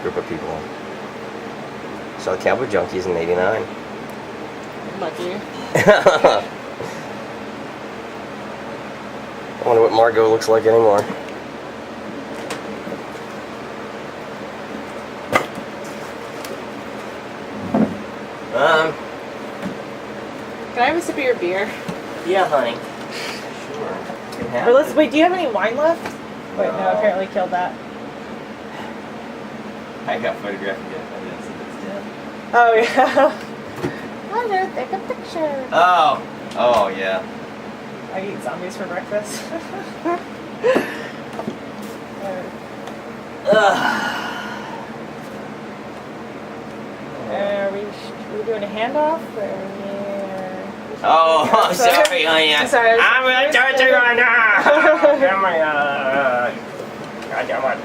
group of people. Saw the Cowboy Junkies in '89. Lucky. I wonder what Margot looks like anymore. Can I have a sip of your beer? Yeah, honey. Sure. Can have Or let's it. wait. Do you have any wine left? Wait, no. Apparently killed that. I got photographic evidence that it's dead. Oh yeah. Hello, take a picture. Oh yeah. I eat zombies for breakfast. we doing a handoff or? Oh, I'm sorry, honey. I'm sorry. I'm gonna touch you right now. Oh my God. God damn it.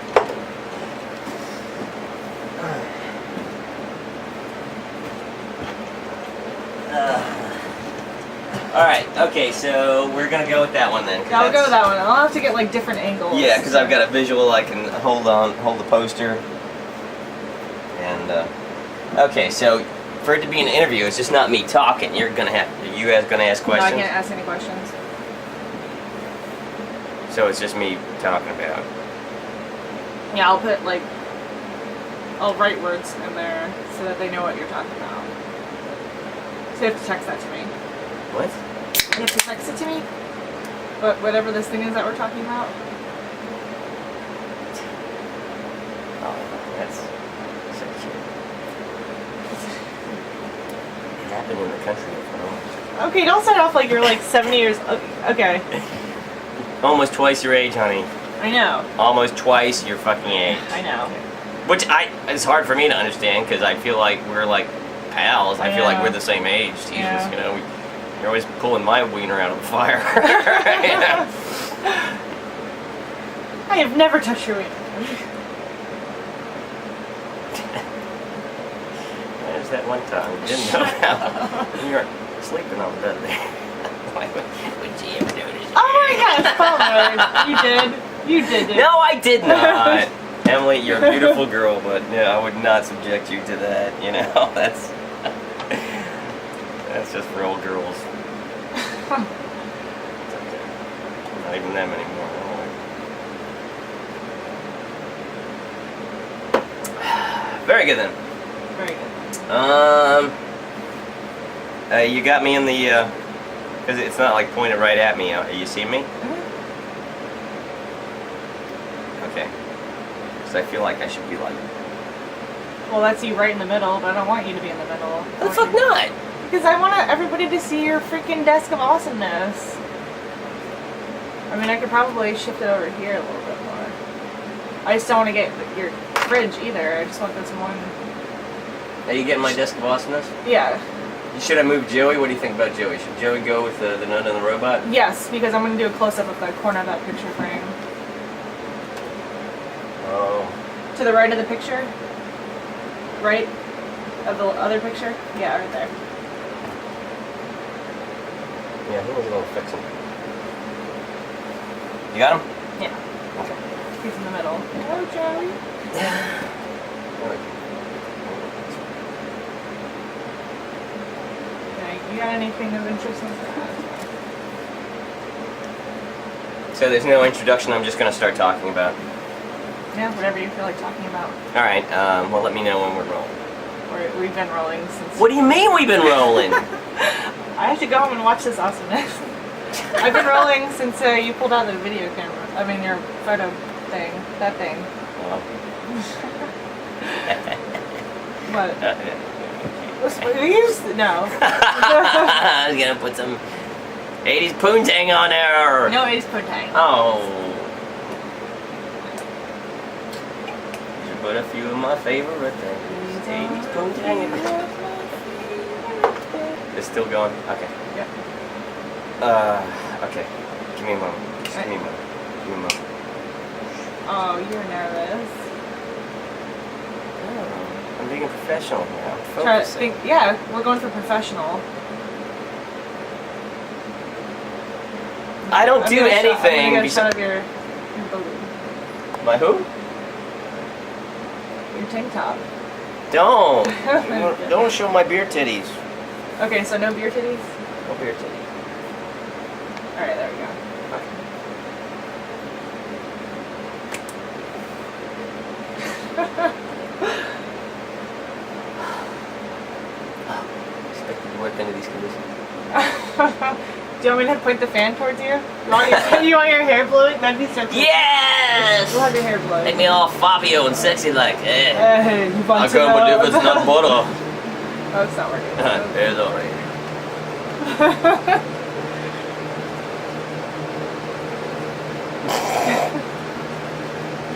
Alright, okay, so we're gonna go with that one then. I'll go with that one. I'll have to get like different angles. Yeah, because I've got a visual I can hold the poster. And, okay, so for it to be an interview, it's just not me talking. You guys gonna ask questions? No, I can't ask any questions. So it's just me talking about. Yeah, I'll write words in there so that they know what you're talking about. So you have to text that to me. What? You have to text it to me? But whatever this thing is that we're talking about. Oh, that's so cute. It happened in the country of Vermont. Okay, don't start off like you're like 70 years. Okay. Almost twice your age, honey. I know. Almost twice your fucking age. I know. Which it's hard for me to understand because I feel like we're like pals. I feel like know. we're the same age. Jesus, Yeah. you know, you're always pulling my wiener out of the fire. Yeah. I have never touched your wiener. There's that one time you didn't know about. You were sleeping on the bed there. Why would you ever notice? Oh my gosh, you did. You did it. No, I did not. Emily, you're a beautiful girl, but yeah, I would not subject you to that. You know, that's just for old girls. It's okay. Not even them anymore. Very good then. Very good. You got me in the because it's not like pointed right at me. You see me? Okay. Because I feel like I should be like. Well, that's you right in the middle, but I don't want you to be in the middle. The fuck not? Because I want everybody to see your freaking desk of awesomeness. I mean, I could probably shift it over here a little bit more. I just don't want to get your fridge either. I just want this one. Are you getting my desk of awesomeness? Yeah. Should I move Joey? What do you think about Joey? Should Joey go with the nun and the robot? Yes, because I'm going to do a close-up of the corner of that picture frame. Oh. To the right of the picture? Right? Of the other picture? Yeah, right there. Yeah, he was a little fixing. You got him? Yeah. Okay. He's in the middle. Hello, Joey. Okay, you got anything of interest in that? So there's no introduction, I'm just going to start talking about. Yeah, whatever you feel like talking about. Alright, well let me know when we're rolling. We've been rolling since... What do you mean we've been rolling? I have to go home and watch this awesomeness. I've been rolling since you pulled out the video camera. I mean, your photo thing. That thing. What? No. I was going to put some 80s poontang on there. No 80s poontang. Oh. Should put a few of my favorite things. 80s poontang. It's still going? Okay. Yep. Okay. Give me a moment. Just give me a moment. Give me a moment. Oh, you're nervous. Oh, I'm being professional here. I'm Try to focusing. think. Yeah, we're going for professional. I don't I'm do gonna anything I'm gonna get a shot besides... of your balloon. My who? Your tank top. Don't show my beer titties. Okay, so no beer titties? No beer titties. Alright, there we go. Expected to work under these conditions. Do you want me to point the fan towards you? You want your hair blowing? That'd be so cool. Yes! We'll have your hair blowing. Make me all Fabio and sexy like, Hey, you I want to can't believe it's not butter. Oh, it's not working. It's alright.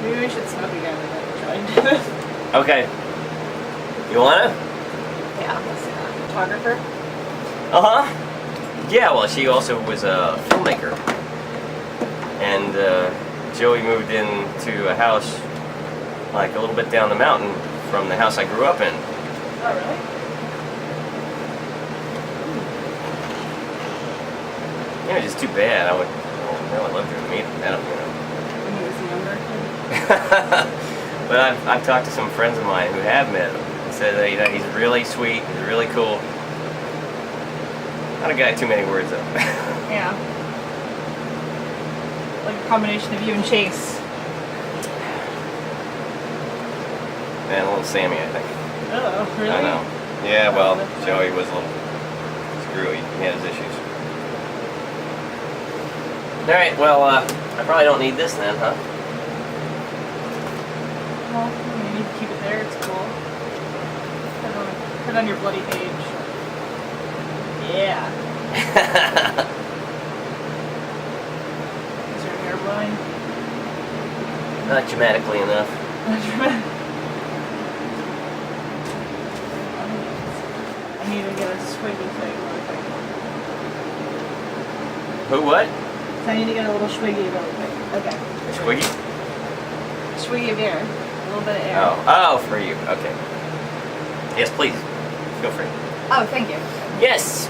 Maybe we should smoke again and then try and do this. Okay. You wanna? Yeah, let's see that. Photographer? Uh-huh. Yeah, well, she also was a filmmaker. And Joey moved into a house like a little bit down the mountain from the house I grew up in. Oh, really? You know, it's just too bad. I would love to have met him, you know. When he was younger? But I've talked to some friends of mine who have met him and said that, you know, he's really sweet, he's really cool. Not a guy too many words though. Yeah. Like a combination of you and Chase. And a little Sammy, I think. Oh, really? I know. Yeah, well, Joey was a little screwy. He had his issues. Alright, well, I probably don't need this then, huh? Well, you need to keep it there. It's cool. Put it on your bloody page. Yeah. Is your hair blowing? Not dramatically enough. I need to get a swiggy thing. Who, what? So I need to get a little swiggy really quick. Okay. A squiggy? Swiggy of air. A little bit of air. Oh, for you. Okay. Yes, please. Feel free. Oh, thank you. Yes!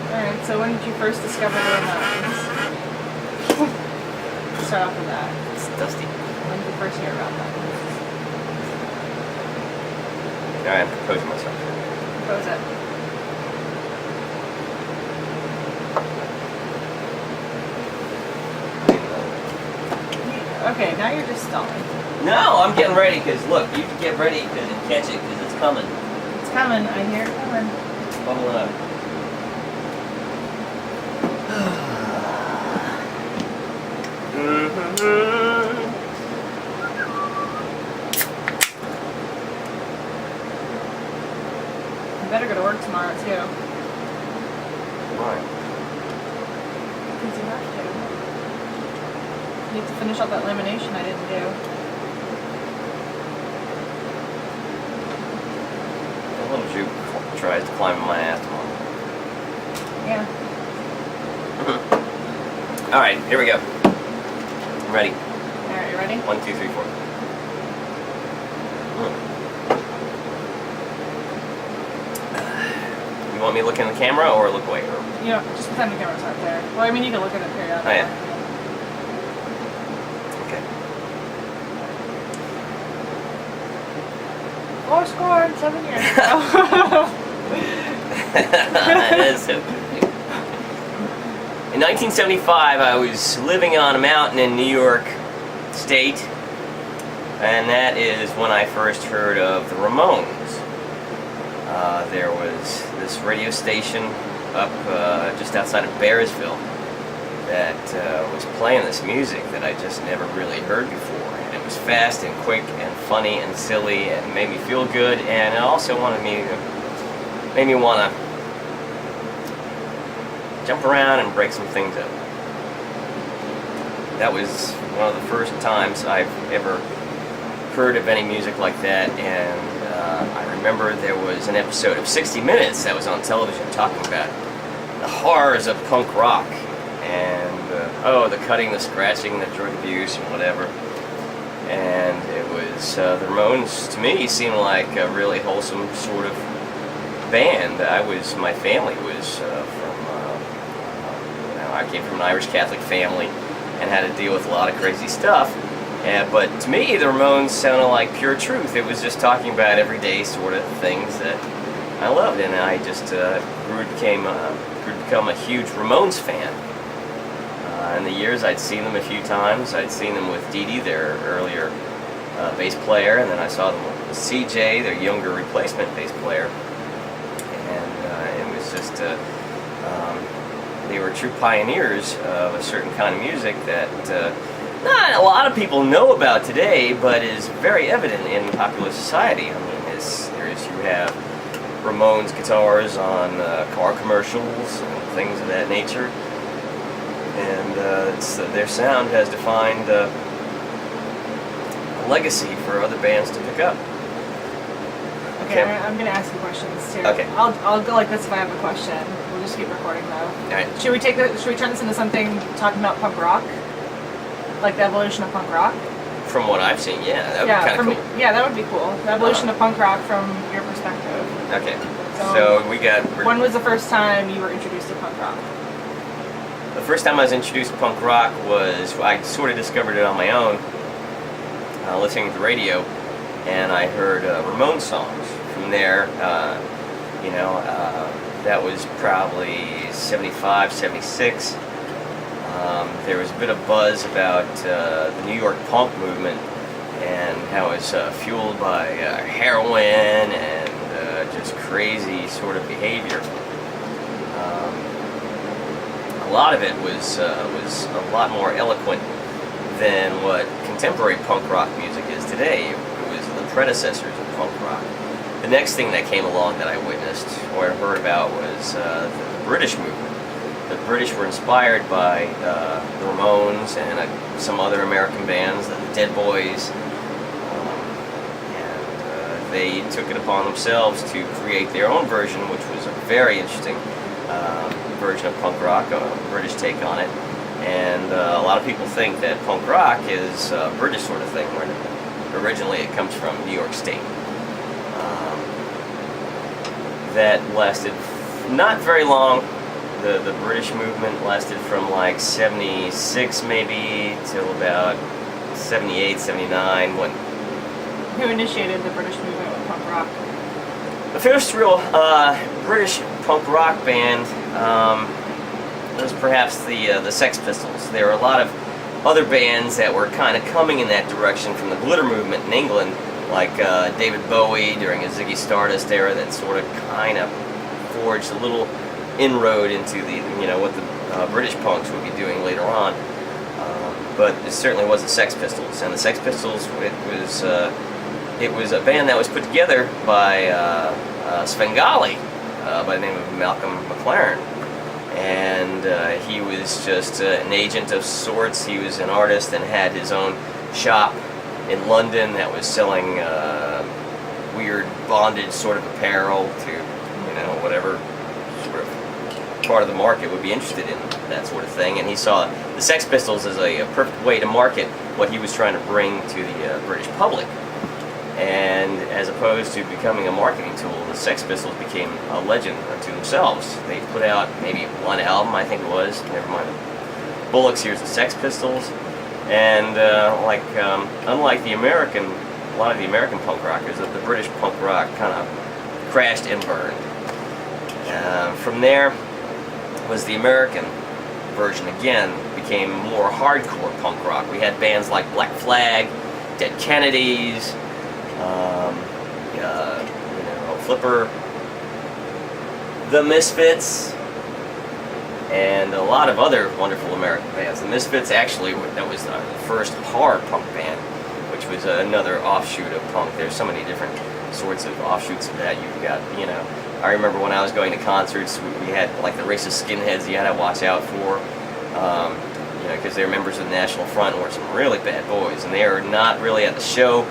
Alright, so when did you first discover the Ramones? Start off with that. It's dusty. When did you first hear about them? Alright, I'm composing myself. What was it? Okay, now you're just stalling. No, I'm getting ready, because look, you get ready and catch it, because it's coming. It's coming. I hear it coming. It's bubbling up. You better go to work tomorrow, too. Why? Because you have to. You need to finish up that lamination I didn't do. A little Jew tries to climb my ass tomorrow. Yeah. Alright, here we go. I'm ready. Alright, you ready? 1, 2, 3, 4. You want me to look in the camera or look away? Or... You know, just pretend the camera's not there. Well, I mean, you can look at it periodically. Oh, yeah. Okay. Oh, scored 7 years ago. That is so cute. In 1975, I was living on a mountain in New York State, and that is when I first heard of the Ramones. There was this radio station up just outside of Bearsville that was playing this music that I just never really heard before. And it was fast and quick and funny and silly and made me feel good, and it also made me want to jump around and break some things up. That was one of the first times I've ever heard of any music like that, and I remember there was an episode of 60 Minutes that was on television talking about the horrors of punk rock, and the cutting, the scratching, the drug abuse, and whatever. And it was, the Ramones, to me, seemed like a really wholesome sort of band. My family was I came from an Irish Catholic family and had to deal with a lot of crazy stuff. But to me, the Ramones sounded like pure truth. It was just talking about everyday sort of things that I loved, and I just grew to become a huge Ramones fan. In the years, I'd seen them a few times. I'd seen them with Dee Dee, their earlier bass player, and then I saw them with CJ, their younger replacement bass player. And it was just, they were true pioneers of a certain kind of music that not a lot of people know about today, but is very evident in popular society. I mean, you have Ramones guitars on car commercials and things of that nature, and their sound has defined a legacy for other bands to pick up. Okay, I'm gonna ask you questions too. Okay. I'll go like this if I have a question. We'll just keep recording though. All right. Should we turn this into something talking about punk rock? Like the evolution of punk rock? From what I've seen, yeah, that would be kind of cool. Yeah, that would be cool. The evolution of punk rock from your perspective. Okay. So we got... When was the first time you were introduced to punk rock? The first time I was introduced to punk rock was, I sort of discovered it on my own, listening to the radio, and I heard Ramones songs. From there, that was probably 75, 76. There was a bit of buzz about the New York punk movement and how it's fueled by heroin and just crazy sort of behavior. A lot of it was a lot more eloquent than what contemporary punk rock music is today. It was the predecessors of punk rock. The next thing that came along that I witnessed or heard about was the British movement. The British were inspired by the Ramones and some other American bands, the Dead Boys, and they took it upon themselves to create their own version, which was a very interesting version of punk rock, a British take on it. And a lot of people think that punk rock is a British sort of thing, where originally it comes from New York State. That lasted not very long. The British movement lasted from like 76 maybe till about 78, 79 when... Who initiated the British movement with punk rock? The first real British punk rock band was perhaps the Sex Pistols. There were a lot of other bands that were kind of coming in that direction from the glitter movement in England, like David Bowie during his Ziggy Stardust era, that sort of kind of forged a little inroad into what the British punks would be doing later on. But it certainly was the Sex Pistols, and the Sex Pistols, it was a band that was put together by Svengali, by the name of Malcolm McLaren. And he was just an agent of sorts. He was an artist and had his own shop in London that was selling weird bondage sort of apparel to, whatever sort of part of the market would be interested in that sort of thing. And he saw the Sex Pistols as a perfect way to market what he was trying to bring to the British public. And as opposed to becoming a marketing tool, the Sex Pistols became a legend unto themselves. They put out maybe one album, I think it was, never mind. Bullock's Here's the Sex Pistols. And unlike a lot of the American punk rockers, the British punk rock kind of crashed and burned. From there was the American version again, became more hardcore punk rock. We had bands like Black Flag, Dead Kennedys, Flipper, The Misfits, and a lot of other wonderful American bands. The Misfits actually, that was the first hard punk band, which was another offshoot of punk. There's so many different sorts of offshoots of that. You've got, I remember when I was going to concerts, we had like the racist skinheads you had to watch out for, because they were members of the National Front and were some really bad boys, and they were not really at the show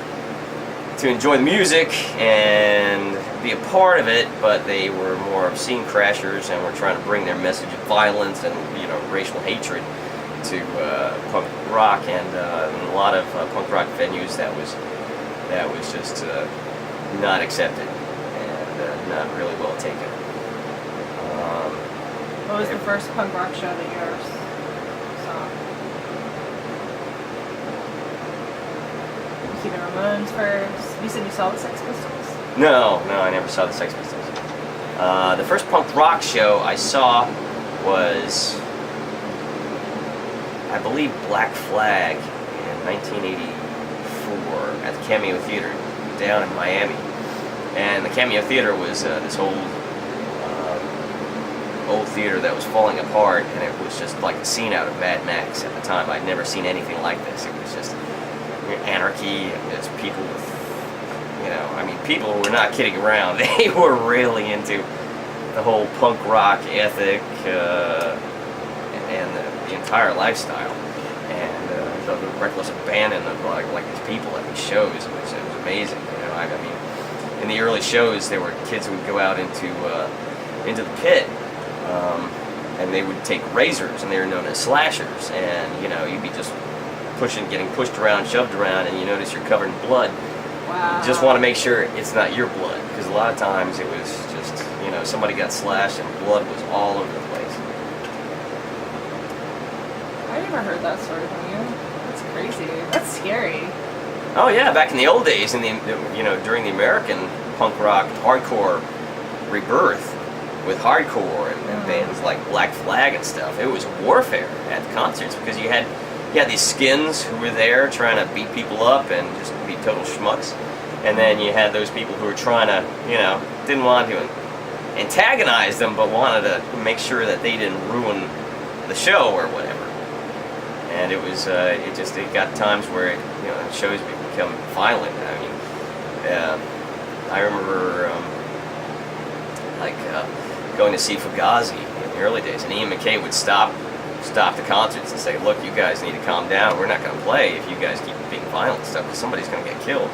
to enjoy the music and be a part of it, but they were more of scene crashers and were trying to bring their message of violence and racial hatred to punk rock, and in a lot of punk rock venues that was just not accepted and not really well taken. What was the first punk rock show that you ever saw? see the Ramones first. You said you saw the Sex Pistols? No, I never saw the Sex Pistols. The first punk rock show I saw was, I believe, Black Flag in 1984 at the Cameo Theater down in Miami. And the Cameo Theater was this old theater that was falling apart, and it was just like a scene out of Mad Max at the time. I'd never seen anything like this. It was just anarchy, and there's people with, people who were not kidding around. They were really into the whole punk rock ethic and the entire lifestyle. And the reckless abandon of like these people at these shows, it was amazing. In the early shows, there were kids who would go out into the pit, and they would take razors, and they were known as slashers. And you'd be just getting pushed around, shoved around, and you notice you're covered in blood. Wow. You just want to make sure it's not your blood, because a lot of times it was just somebody got slashed and blood was all over the place. I never heard that story from you. That's crazy. That's scary. Oh yeah, back in the old days, during the American punk rock hardcore rebirth with hardcore and bands like Black Flag and stuff, it was warfare at the concerts, because you had these skins who were there trying to beat people up and just be total schmucks, and then you had those people who were trying to didn't want to antagonize them, but wanted to make sure that they didn't ruin the show or whatever. And it was it got times where shows become violent. I remember going to see Fugazi in the early days, and Ian MacKaye would stop the concerts and say, "Look, you guys need to calm down. We're not going to play if you guys keep being violent and stuff, because somebody's going to get killed."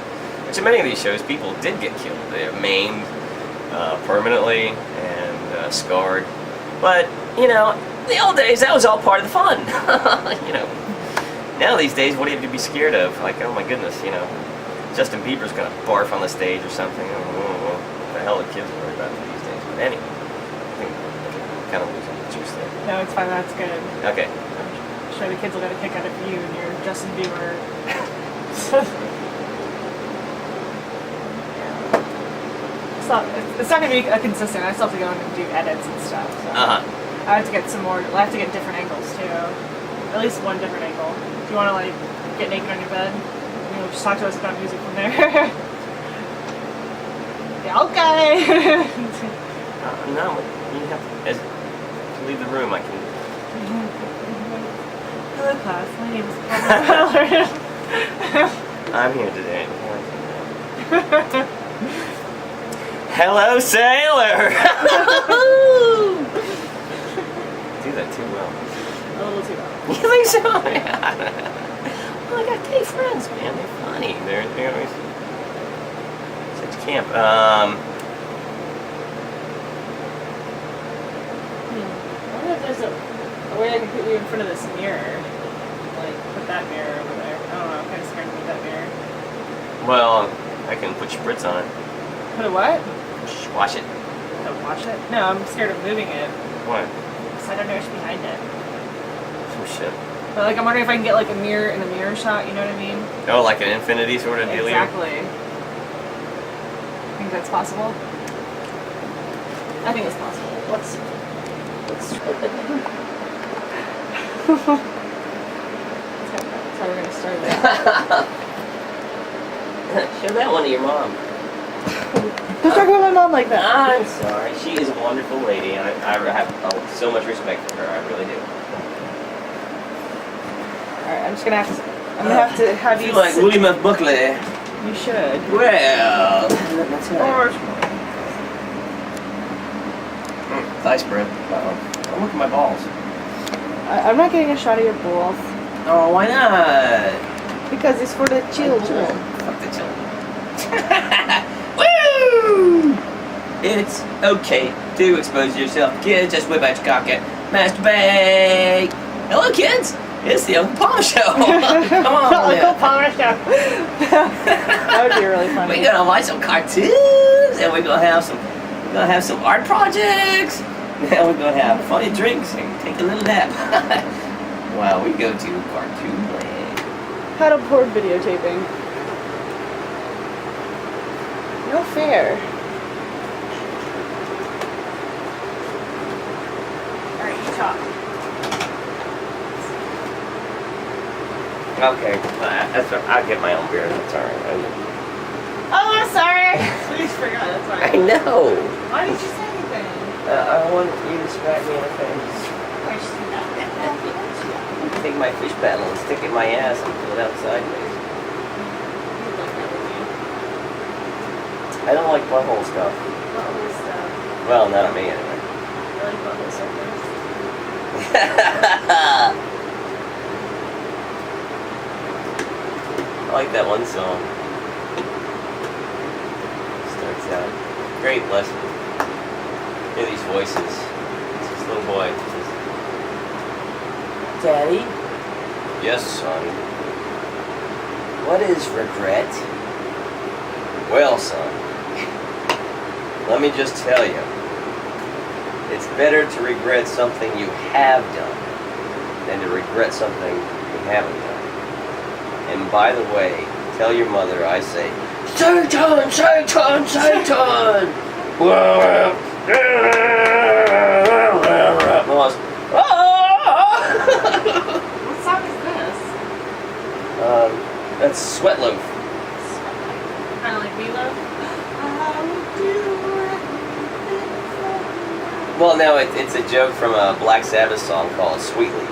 Which in many of these shows, people did get killed. They were maimed permanently and scarred. But in the old days, that was all part of the fun. Now these days, what do you have to be scared of? Like, oh my goodness, Justin Bieber's going to barf on the stage or something. What the hell are kids worried about these days? But anyway, I think I'm kind of losing the juice there. No, it's fine. That's good. Okay. I'm sure the kids will get a kick out of you and your Justin Bieber. It's not going to be a consistent. I still have to go in and do edits and stuff. So. I have to get some more. I have to get different angles too. At least one different angle. Do you want to get naked on your bed? Just talk to us about music from there. Yeah, okay. No, you have to leave the room. I can. Hello, class. My name is Paula. I'm here today. Hello, sailor. Do that too well. A little too well. You think so? Well, I got gay friends, man. They're funny. They're always such camp. I wonder if there's a way I can put you in front of this mirror. Put that mirror over there. I don't know. I'm kind of scared to move that mirror. Well, I can put spritz on it. Put a what? Wash it. Don't wash it? No, I'm scared of moving it. What? Because I don't know what's behind it. Some shit. But I'm wondering if I can get a mirror in a mirror shot, you know what I mean? Oh, like an infinity sort of deal? Exactly. Think that's possible? I think it's possible. Let's That's how we're going to start it. Show that one to your mom. Don't talk about my mom like that. I'm sorry. She is a wonderful lady, and I have so much respect for her. I really do. Alright, I'm gonna have to have you. You like William F. Buckley? You should. Well, that's right. Thigh spread. Uh-oh. Oh, look at my balls. I'm not getting a shot of your balls. Oh, why not? Because it's for the children. Fuck the children. Woo! It's okay to expose yourself, kids. Just whip out your cock and masturbate. Hello, kids. It's the Uncle Palmer Show. Come on. Uncle Palmer Show. That would be really funny. We're gonna watch some cartoons, and we're gonna have some art projects, and we're gonna have funny drinks and take a little nap. Wow, we go to cartoon land. Paddleboard videotaping. No fair. Alright, you talk. Okay, that's I'll get my own beer. That's all right. Oh, I'm sorry. I just forgot. That's I fine. know. Why did you say anything? I want you to smack me in the face. Where's she at? You can take my fish paddle and stick it in my ass and pull it out sideways. I don't like butthole stuff. Butthole stuff. Well, not on me anyway. I like butthole stuff. I like that one song. Starts out. Great lesson. Hear these voices. It's this little boy. It says, Daddy? Yes, son. What is regret? Well, son, let me just tell you. It's better to regret something you have done than to regret something you haven't done. And by the way, tell your mother I say, Satan, Satan, Satan! What song is this? That's Sweat Loaf. Kind of like Milo? Well, no, it's a joke from a Black Sabbath song called Sweet Leaf,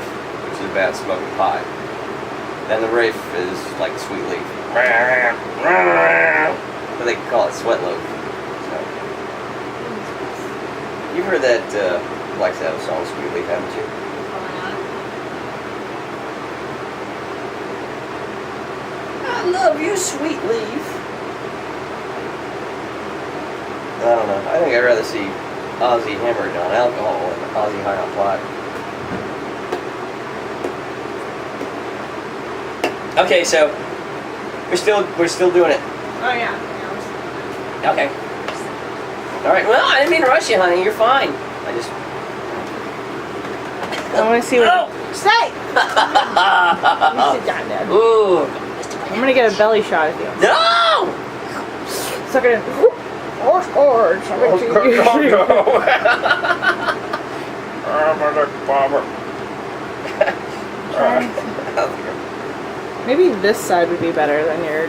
which is about smoking pot. And the riff is like Sweet Leaf. But they call it Sweat Loaf. So. You've heard that Black Sabbath song, Sweet Leaf, haven't you? I love you, Sweet Leaf. I don't know. I think I'd rather see Ozzy hammered on alcohol than Ozzy high on pot. Okay, so we're still doing it. Oh yeah. Yeah, Okay. All right. Well, I didn't mean to rush you, honey. You're fine. I just. I want to see what. Oh! Say. You sit down, Dad. Ooh. I'm gonna get a belly shot if you want. No! Suck it in. Horse gorge. I'm a bomber. Maybe this side would be better than your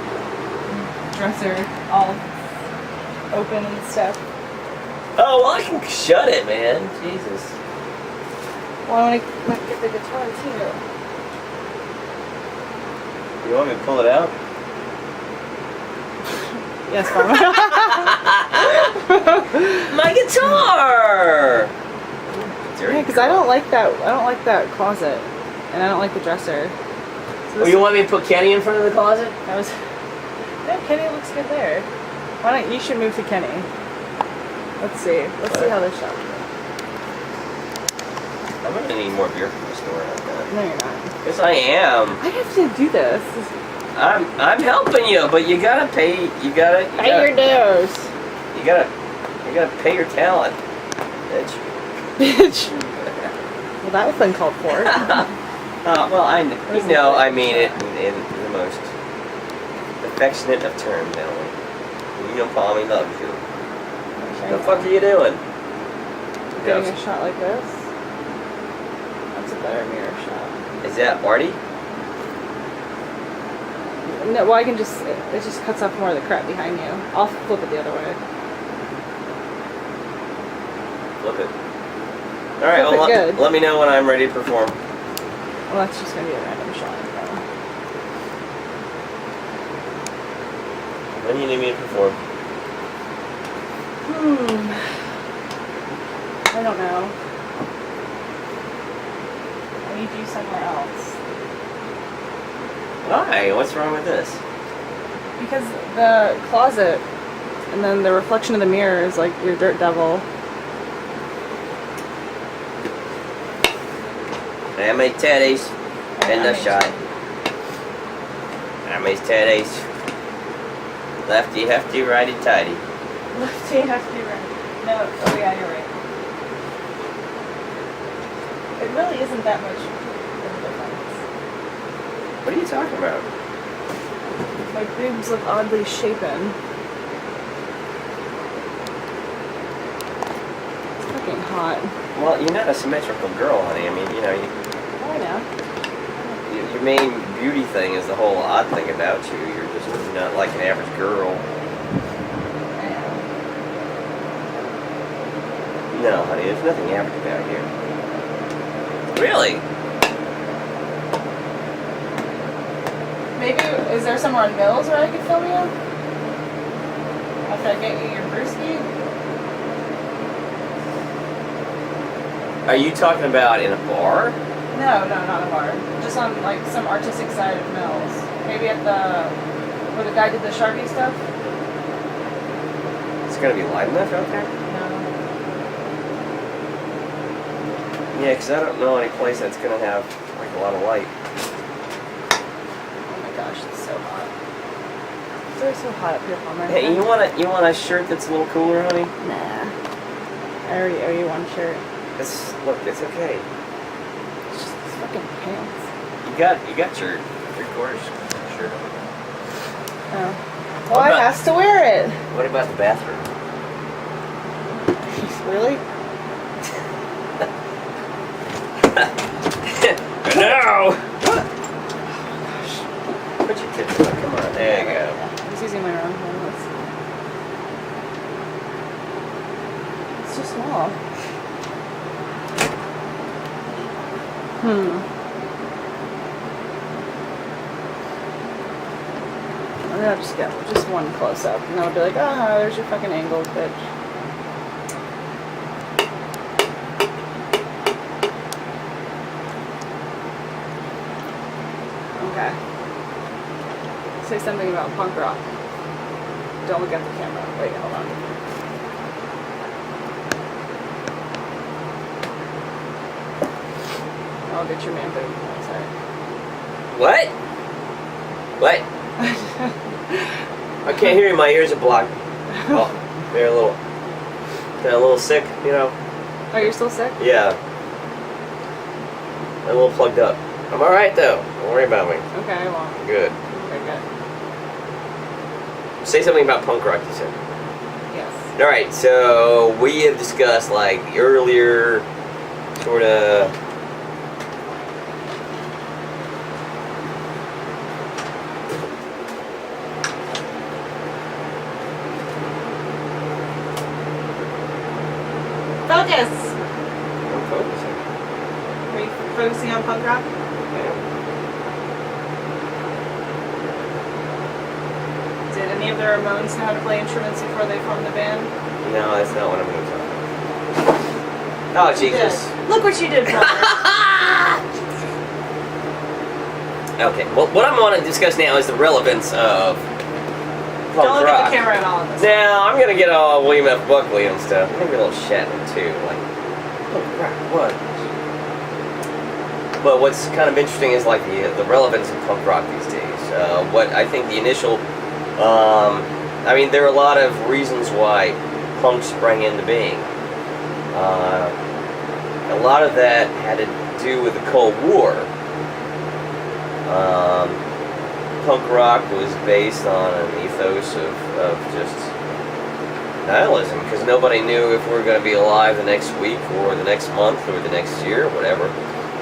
dresser, all open and stuff. Oh, well, I can shut it, man. Jesus. Well, I want to get the guitar too. You want me to pull it out? Yes, Mama. My guitar! Yeah, because I don't like that. I don't like that closet, and I don't like the dresser. So Oh, you want me to put Kenny in front of the closet? That was. Yeah, Kenny looks good there. Why don't you should move to Kenny? Let's see. Let's see how this shop goes. I'm gonna need more beer from the store. No, you're not. Yes, I am. I have to do this. I'm helping you, but you gotta pay. You gotta Pay your dues. You gotta pay your talent. Bitch. Bitch. Well, that was uncalled for. Well, you know, I mean it in the most affectionate of terms, Emily. You know, Palmy loves you. What the fuck are you doing? Getting a shot like this. That's a better mirror shot. Is that Marty? No, well, I can just, it just cuts off more of the crap behind you. I'll flip it the other way. Flip it. Alright, Flip it good. let me know when I'm ready to perform. Well, that's just going to be a random shot. When do you need me to perform? I don't know. I need you somewhere else. Why? What's wrong with this? Because the closet and then the reflection of the mirror is like your dirt devil. I made teddies in the shot. I made teddies. Lefty, hefty, righty, tighty. Lefty, hefty, right. No, oh yeah, you're right. It really isn't that much of a difference. What are you talking about? My boobs look oddly shapen. hot. Well, you're not a symmetrical girl, honey. I mean, you know, Oh, I know. your main beauty thing is the whole odd thing about you. You're just not like an average girl. I know. No, honey, there's nothing average about you. Really? Maybe, is there somewhere in Mills where I could film you? After I get you your brewski? Are you talking about in a bar? No, not a bar. Just on like some artistic side of Mills. Maybe at the where the guy did the Sharpie stuff. It's gonna be light enough out there? No. Yeah, because I don't know any place that's gonna have like a lot of light. Oh my gosh, it's so hot. It's always so hot up here, Palmer. Hey, you want a shirt that's a little cooler, honey? Nah. I already owe you one shirt. Look, it's okay. It's just these fucking pants. You got your 3/4 shirt on. Oh. What Well, I about- has to wear it. What about the bathroom? Really? No! Put your tits on. Come on. There you go. I was using my wrong one. It's too small. And then I'll just get just one close up, and I'll be like, ah, there's your fucking angled bitch. Okay. Say something about punk rock. Don't look at the camera. Wait, hold on. I'll get your man boob. Sorry. What? What? I can't hear you. My ears are blocked. Oh, they're a little sick, you know. Oh, you're still sick? Yeah. I'm a little plugged up. I'm all right though. Don't worry about me. Okay, well, Good. very good. Say something about punk rock. You said. Yes. All right. So we have discussed like the earlier sort of. Focus! I'm focusing. Are you focusing on punk rock? Yeah. Did any of the Ramones know how to play instruments before they formed the band? No, that's not what I'm going to talk about. Oh Jesus. Yeah. Look what you did for me. Okay. Well, what I'm going to discuss now is the relevance of punk Don't look rock. at the camera at all in this. Now, I'm gonna get all William F. Buckley and stuff. I'm gonna get a little Shatner too. Like, oh crap, what? But what's kind of interesting is like the relevance of punk rock these days. What I think the initial, I mean, there are a lot of reasons why punk sprang into being. A lot of that had to do with the Cold War. Punk rock was based on an ethos of just nihilism, because nobody knew if we were going to be alive the next week or the next month or the next year or whatever.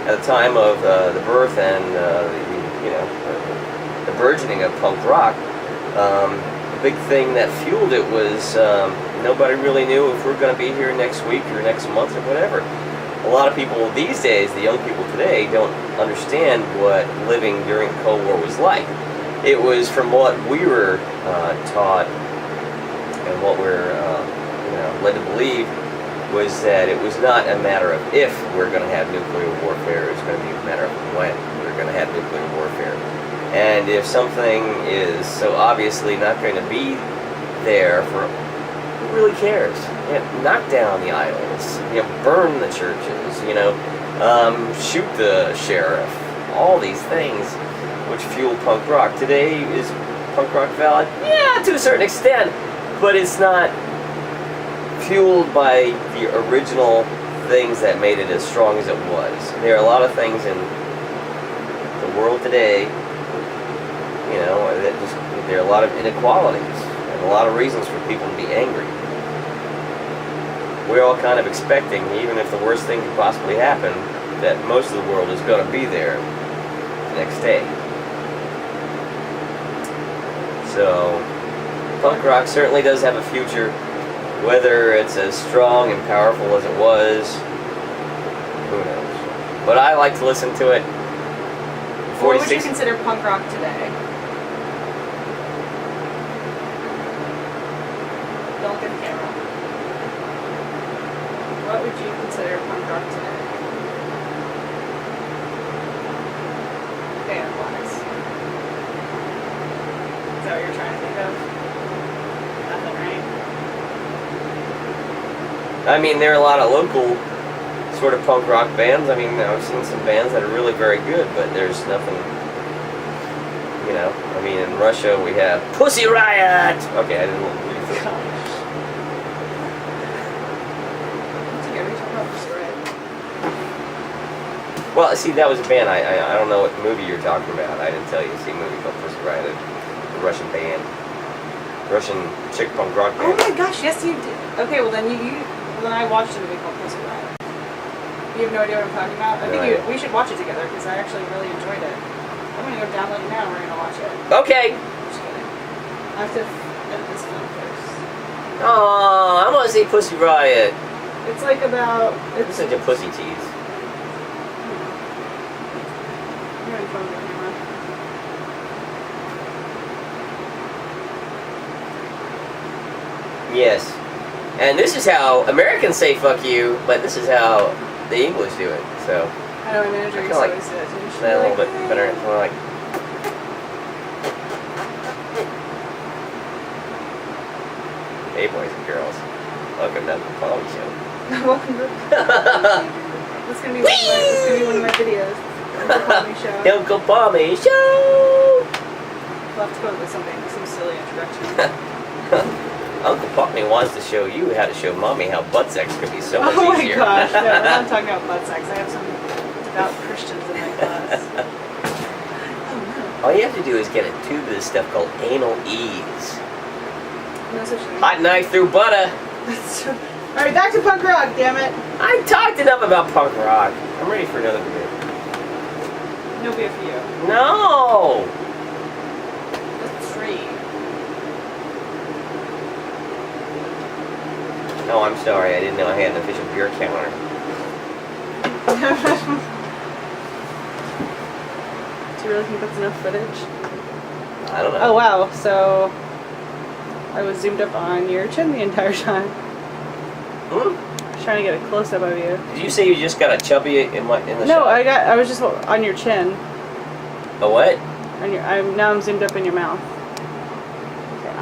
At the time of the birth and the burgeoning of punk rock, the big thing that fueled it was nobody really knew if we were going to be here next week or next month or whatever. A lot of people these days, the young people today, don't understand what living during the Cold War was like. It was from what we were taught and what we're led to believe was that it was not a matter of if we're going to have nuclear warfare, it's going to be a matter of when we're going to have nuclear warfare. And if something is so obviously not going to be there for, who really cares? Knock down the idols, burn the churches, shoot the sheriff, all these things which fuel punk rock. Today, is punk rock valid? Yeah, to a certain extent, but it's not fueled by the original things that made it as strong as it was. There are a lot of things in the world today, that just, there are a lot of inequalities and a lot of reasons for people to be angry. we're all kind of expecting, even if the worst thing could possibly happen, that most of the world is going to be there the next day. So, punk rock certainly does have a future. Whether it's as strong and powerful as it was, who knows? But I like to listen to it. What would you consider punk rock today? Don't look at the camera. What would you consider punk rock today? Band wise. Is that what you're trying to think of? Nothing, right? I mean, there are a lot of local sort of punk rock bands. I mean, I've seen some bands that are really very good, but there's nothing, you know. I mean, in Russia we have Pussy Riot! Okay, I didn't really think. Well, see, that was a band. I don't know what movie you're talking about. I didn't tell you to see a movie called Pussy Riot, a Russian band. Russian chick punk rock band. Oh my gosh, yes you did. Okay, well then then I watched a movie called Pussy Riot. You have no idea what I'm talking about? I think we should watch it together because I actually really enjoyed it. I'm gonna go download it now and we're gonna watch it. Okay. Just kidding. I have to edit this film first. Oh, I want to see Pussy Riot. It's like about... It's such a pussy tease. You're in front of the camera. Yes. And this is how Americans say fuck you, but this is how the English do it. So I know my manager I used feel to like always say that to me. She'd be a little like, bit better. It's more like, hey boys and girls, welcome to the Polly Show. welcome to... That's gonna be one of my videos. Uncle Pommy Show. Uncle Pommy Show! We'll have to go with some silly introduction. Uncle Pommy wants to show you how to show Mommy how butt sex could be so much Oh my easier. gosh, no, we're not talking about butt sex. I have some devout Christians in my class. All you have to do is get a tube of this stuff called anal ease. No such thing. Hot knife through butter. Alright, back to punk rock, damn it. I talked enough about punk rock. I'm ready for another beer. No beer for you. No! That's free. No, I'm sorry. I didn't know I had an official beer counter. Do you really think that's enough footage? I don't know. Oh wow, so I was zoomed up on your chin the entire time. Hmm? I was trying to get a close up of you. Did you say you just got a chubby in the No, shot? I was just on your chin. A what? Now I'm zoomed up in your mouth. Okay,